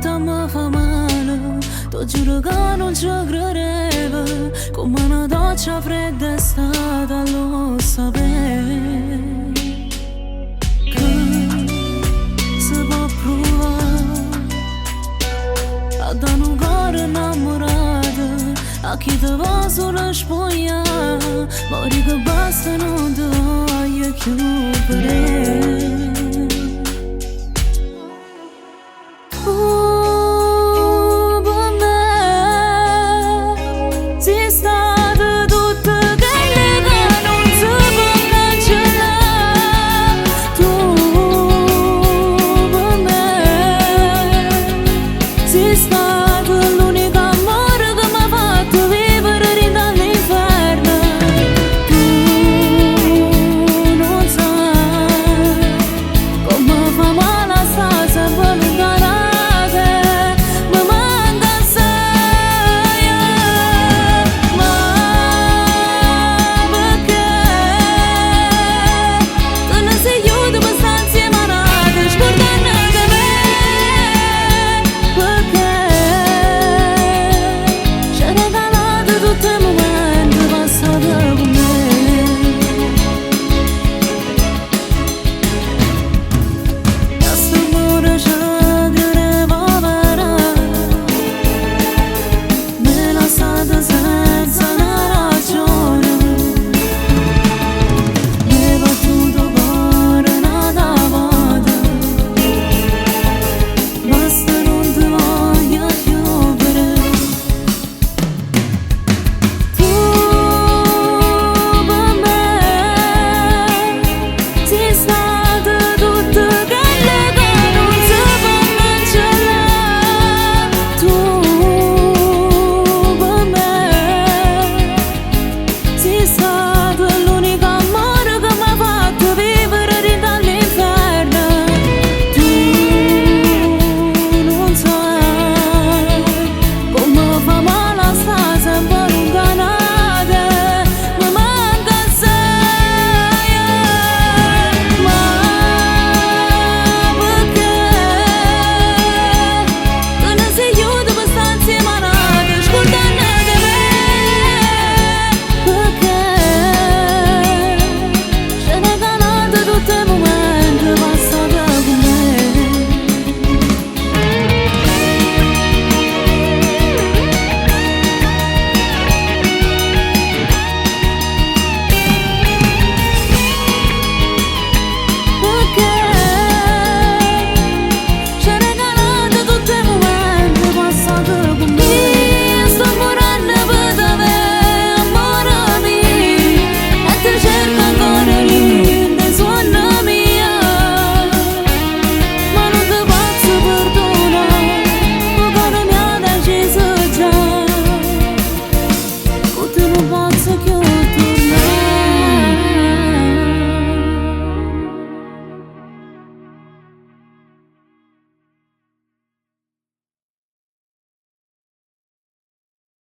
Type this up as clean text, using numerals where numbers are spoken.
volta mi fa male, ti giuro che non ci credevo, come una doccia fredda è stata, lo sapevo. Che si può provare a dare un cuore innamorato a chi ti va solo spogliare, ma che basta non ti voglio chiudere.